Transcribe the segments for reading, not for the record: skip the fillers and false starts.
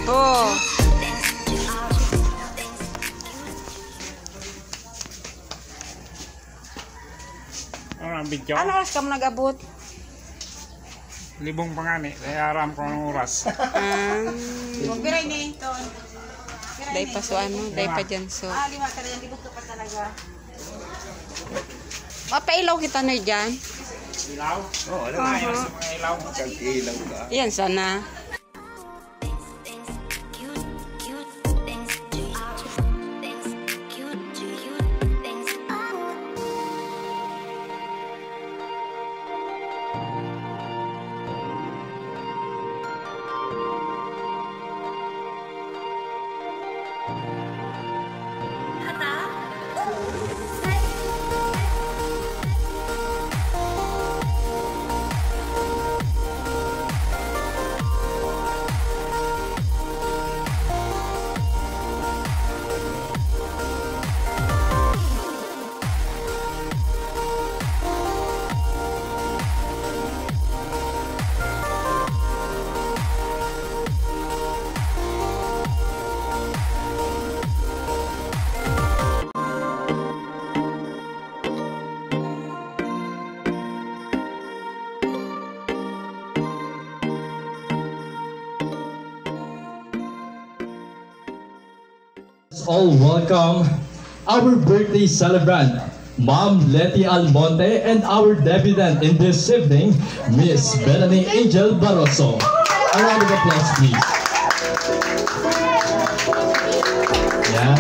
Oh. Ano oras ka mo nag-abot? Libong pangani, kaya aram ko ng oras. Magbiray ni ito. Day pa so ano, day pa dyan so. Lima ka rin, gusto pa talaga. Mapailaw kita na dyan. Ilaw? Oo, alam nga yun sa mga ilaw. Kag-ilaw ka. Yan sana. All welcome our birthday celebrant, Ma'am Letty Almonte, and our debutant in this evening, Miss Bethany Angel Barroso. A round of applause, please. Yeah.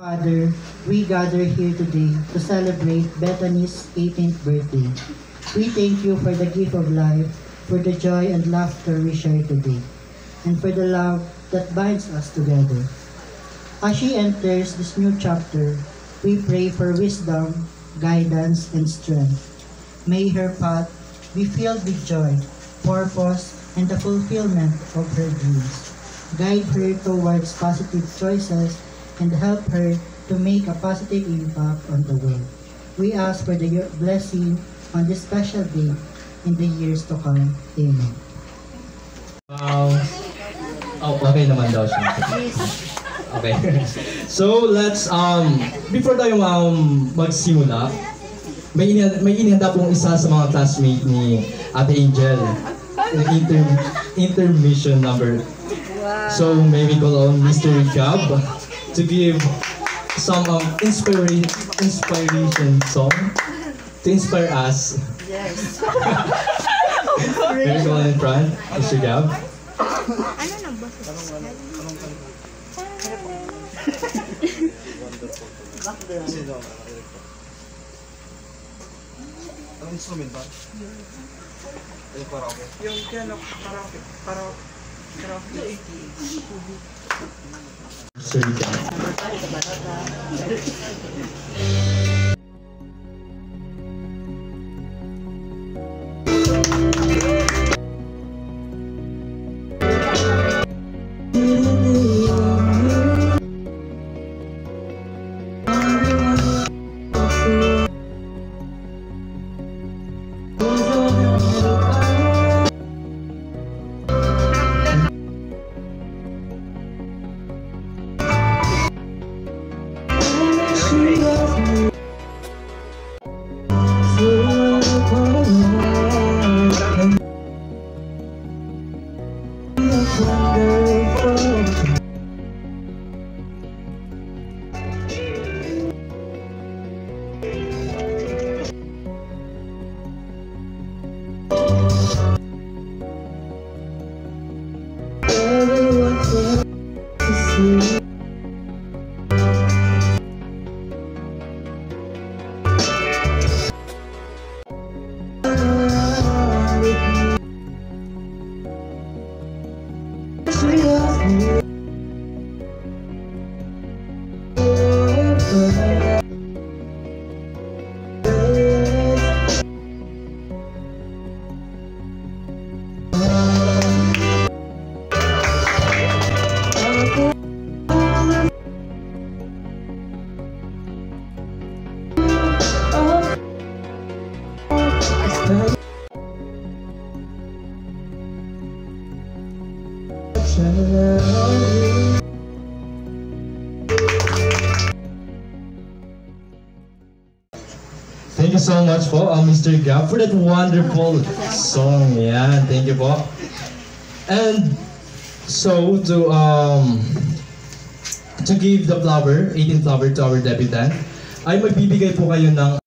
Father, we gather here today to celebrate Bethany's 18th birthday. We thank you for the gift of life, for the joy and laughter we share today, and for the love that binds us together. As she enters this new chapter, we pray for wisdom, guidance, and strength. May her path be filled with joy, purpose, and the fulfillment of her dreams. Guide her towards positive choices and help her to make a positive impact on the world. We ask for your blessing on this special day in the years to come. Amen. Oh, okay naman daw siya. Okay. So, let's, before tayo magsimula, may inihanda pong isa sa mga classmate ni Ate Angel. Intermission number. So, may we call on Mr. Gab to give some inspiration song to inspire us. Yes. May we call in front, Mr. Gab. Ano nang ba? Anong instrument ba? Ay, karaoke. Yung piano, karaoke. Sir Gab. Thank you so much po, Mr. Gab, for that wonderful song. Yan, thank you po. And so to give the flower, 18th flower to our debutant, ay magbibigay po kayo ng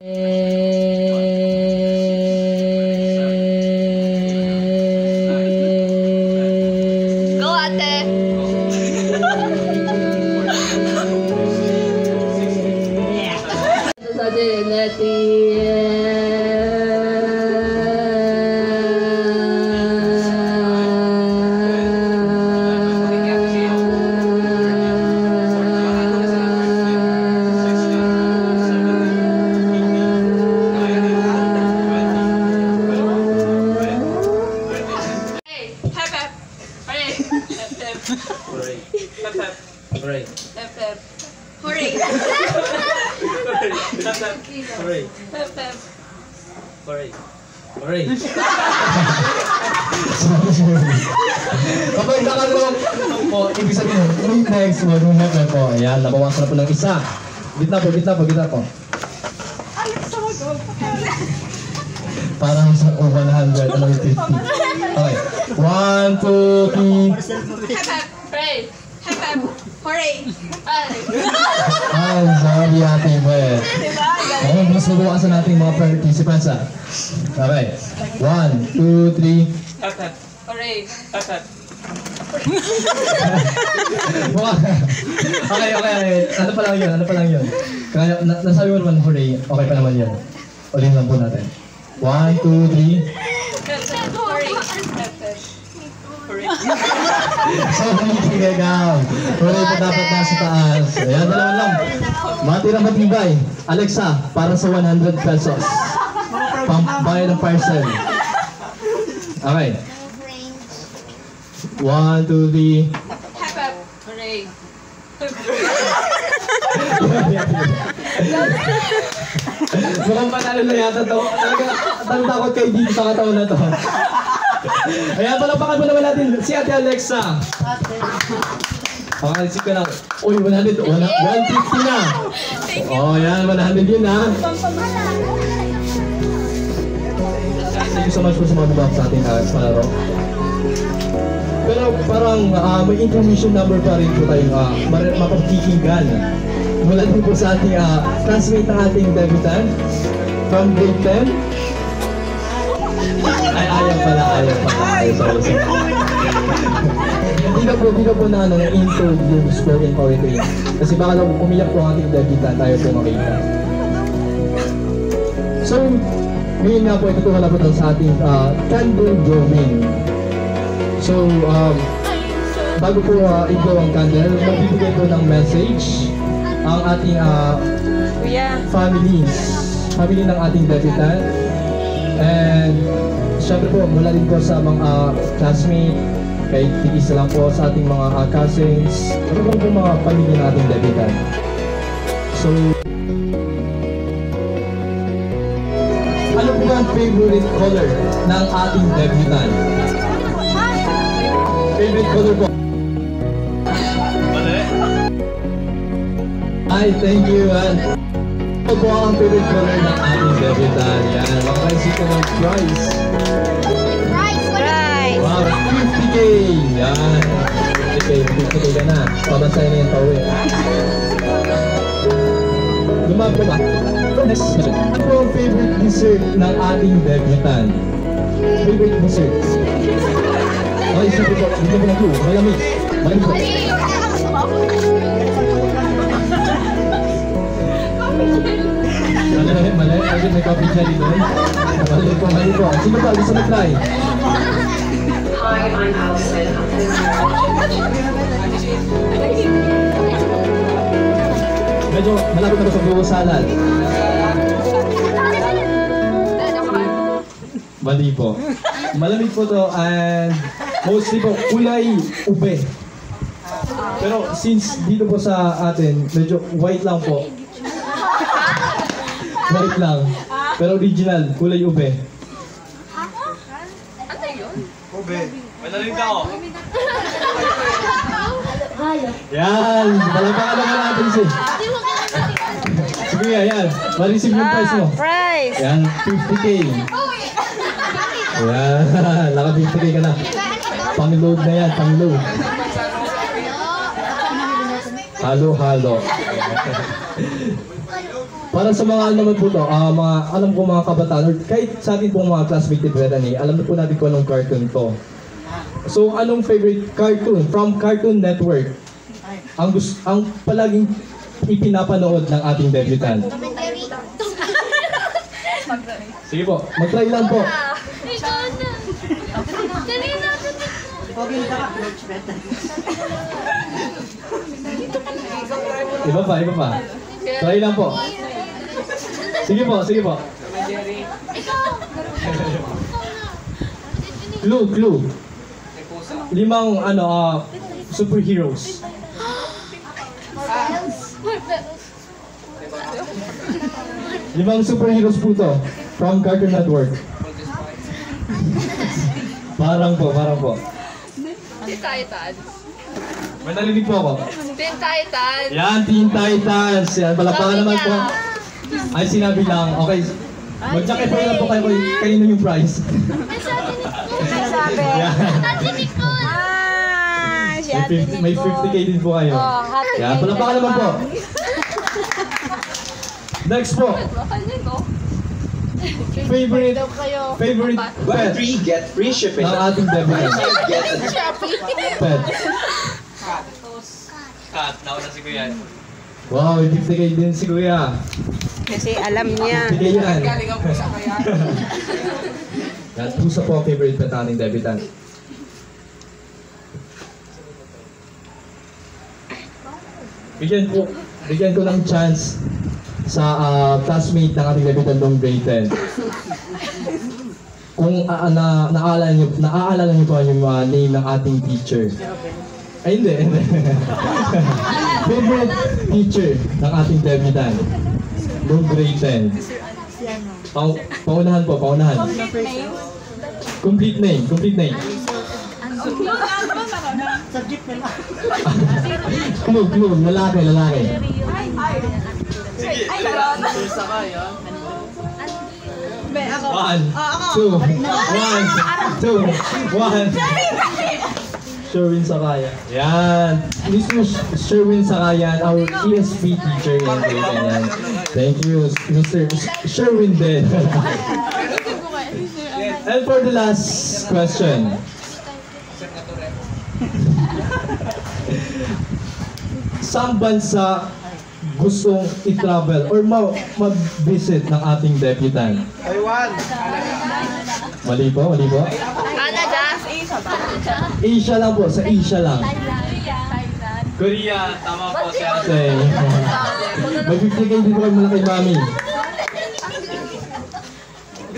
Go, ate! Sa kapag nakalong po, ibig sabihin, next one, happy po. Ayan, nabawasan na po ng isa. Gitna po. Parang sa 100, 50. Okay. 1, 2, 3. Pray! Hooray! Ay, sorry ate Beth. Okay, mas mabawasan natin mga participants ah. Okay. 1, 2, 3. Hooray! Okay. Ano pa lang yun? Kaya, nasabi mo naman hooray, okay pa naman yun. Ulit lang po natin. 1, 2, 3. Hooray! So, kinikigaw. Hooray po dapat nasa taas. Ayan, dalawa lang. Matira matibay. Alexa, para sa 100 pesos. Pambayad ng parcel. Okay. 1, 2, 3. Hooray! Mukhang panalo na yata to. Talaga takot kayo dito sa kataon na to. Ayan, palapakan mo naman natin si Ate Alexa. Pakalisip ka lang. Uy, 100, 150 na. Oh, yan, 100 yun ha. Thank you so much po sa mga bubak sa ating palaro. Pero parang may information number pa rin po tayong mapagkikinggan. Mula din po sa ating classmate ng ating debutant from grade 10. Ay, ayaw pala. Sorry. Hindi na po na intro yung spoken poetry. Kasi baka lang umiyak po ang ating debutant, tayo po makita. So, ngayon nga po, itutuhan na po sa ating candle drawing. So, bago po i-blow ang candle, magbibigay po ng message ang ating family ng ating debutant. And syempre po, mula din po sa mga classmate, kay tigis lang po sa ating mga cousins, ano po mga pamilya ng ating debutant. So, ano po ang favorite color ng ating debutant? Favorite color po? Ay, thank you. Ano po ang favorite color ng ating debutant? Yan, makaisip ka ng prize. Wow, 50K! Yan, 50K ka na. Pabansayin na yung tawin. Lumab ba? Next question. Ano po ang favorite dessert ng ating debutant? Favorite dessert? Okay, sabi po, hindi mo na clue. Malamig. Malamig po. Malay. Agad may coffee siya dito. Malay po. Sino ba? Gusto mag-try? Hi, I'm Allison. Medyo malapit na po sa buko salad. Mali po. Malamig po to and mostly po kulay ube. Pero since dito po sa atin, medyo white lang po. White lang. Pero original, kulay ube. Ube. Malalim ka ako. Yan! Palagpakan naman natin si. Sige nga, yan. Ma-receive yung prize mo. Prize! Yan, 50K. Yan, naka 50K ka na. Pang-load na yan, pang-load. Halo-halo. Para sa mga ano naman po to, mga, alam ko mga kabataan, or kahit sa atin pong mga classmate ni Bethany, alam na po natin kung anong cartoon to. So, anong favorite cartoon from Cartoon Network ang palaging ipinapanood ng ating debutant? Sige po, mag-try lang po. Iba pa, iba pa. Try lang po. Sige po, sige po. Clue. 5 superheroes. Limang superheroes po to from Cartoon Network. Parang po. Teen Titans. May narinig po ako. Teen Titans. Yan, Teen Titans. Yan, palapakan naman po. Ay, sinabi lang. Okay. Mag-jacket na po kayo kanino yung prize. Sabi. Yan. May 50K din po kayo. Yan, palapakan naman po. Next po. Favorite Buy pet 3, get free shipping. ng ating debutant. Get a Pet. Kat, nauna si Kuya. Wow, 50K din si Kuya. Kasi alam niya. 50K yan. Yan, pusa po ang favorite pet ng ating debutant. Bigyan ko ng chance sa classmate ng ating debutant noong grade 10. Kung naaalala niyo po yung name ng ating teacher. Ay, hindi. Favorite teacher ng ating debutant noong grade 10. Paunahan po. Complete name. Subject na lang. Clue. Lalaki. Sige. One, two, one. Sherwin Sakaya. Yan. Mr. Sherwin Sakaya, our ESP teacher in grade 10. Thank you, Mr. Sherwin din. And for the last question. Saan bansa gustong i-travel or mag-visit ng ating debutant? Taiwan. Mali po. Canada. Asia lang po, sa Asia lang. Korea, tama po siya. Okay. May 50K din po kayo mula kay Mami.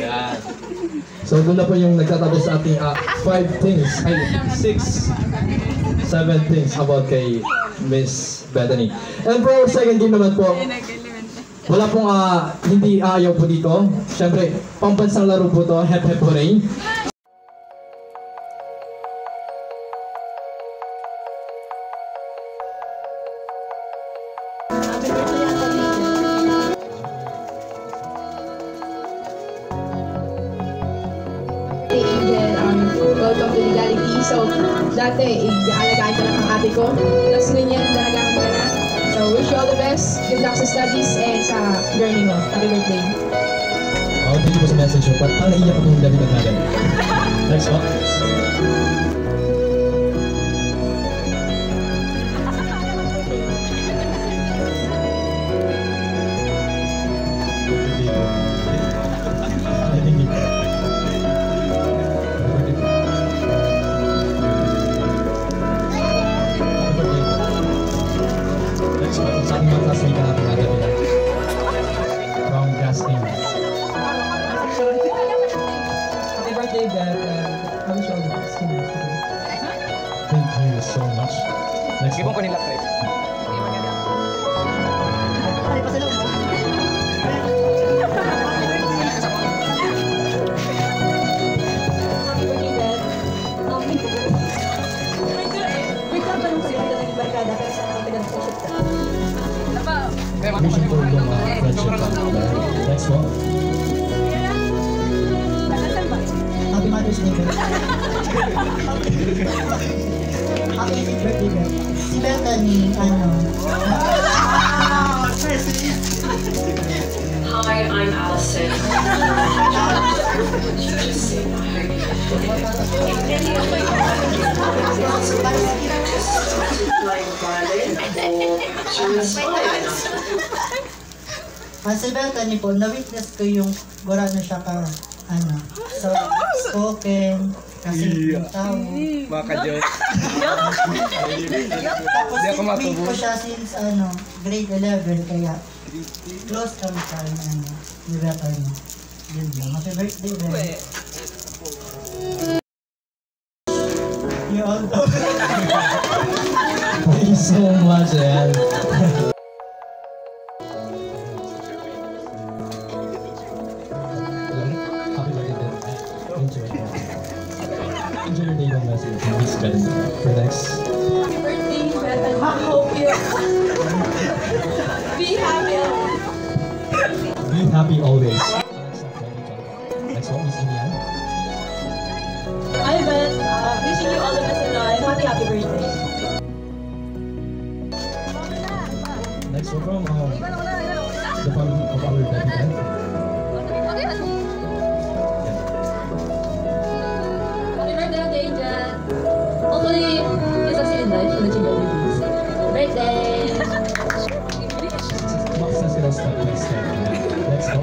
Yan. So doon na po yung nagtatapos sa ating 5 things, ay 6, 7 things about kay Miss Bethany. And for our second game naman po, wala pong hindi ayaw po dito. Siyempre, pambansang laro po to, Hep Hep Hooray. Welcome to Legality. So, dati, i-alagaan ko lang ang ate ko. Tapos ganyan, dalagaan ko na. So, wish you all the best. Good luck sa studies and sa journey mo. Happy birthday. Thank you po sa message mo. Parang naiyak ako yung David natin. Next po. Next po, sa ating mga classmate na natin nagawin from Gasting. Happy birthday, Dad. I wish you all the best. Thank you so much. Next Sige po. po nila, Fred. May tatanong sa'yo na naging barkada kasi Wishing for yung friendship lang. Next po. Happy Mother's Day, Beth. Happy birthday, Beth. Si Bethany, Hi, I'm Allison. Playing violin or Jules violin. Si Bethany po, na-witness ko yung gurano siya ka, so, spoken, kasi yung tao. Maka-joke. Tapos Di ako meet matubo. ko siya since, grade 11, kaya close kami sa, ni Bethany. Yun lang. Happy birthday, Beth. You all know. Thank you so much, ayan. Happy birthday, Beth. Enjoy. Enjoy your day long message. Miss Bethany. For next. Happy birthday, Beth. I hope you be happy. Be happy always. Next one, Miss Inian. Hi, Beth. Wishing you all the best in life. Happy birthday. Next one from the family of our debutant. Happy birthday, Angel. Hopefully, you succeed in life and achieve all your dreams. Happy birthday. Maksa sila step by step. Let's go.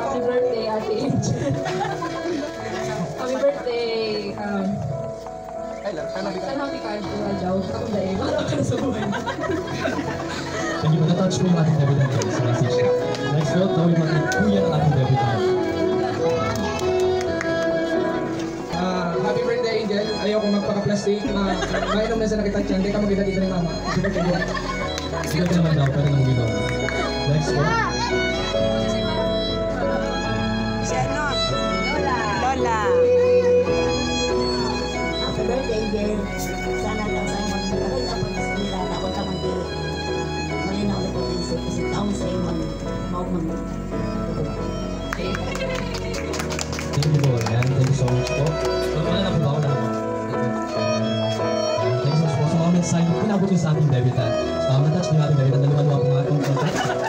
Happy birthday, Ate Angel. Happy birthday. Sana happy ka ito, Ajaw. Ako dahil, wala ka na sa buhay. Thank you. Natouch po yung ating debutant sa message. Next vote, tawid natin kuya ng ating debutant. Happy birthday, Angel. Ayoko magpaka-plastic na mainom na sa nakita-chan. Hindi ka magkita dito ni Mama. Sige ka naman daw, pero nang bilang. Next vote. Si Lola. Happy birthday, Angel. Sana daw sa'yo mag-birthday na pag-eskwila na ako ka mag-birthday. Malinaw na pag-isip kasi taong sa'yo mag-birthday. Thank you po. Ayan, thank you so much po. Wala na po ba? Wala na po. Thank you so much po. Sa mga mensahe, pinabot yung sa ating debutant. Natouch yung ating debutant. Dalawa po mga contact.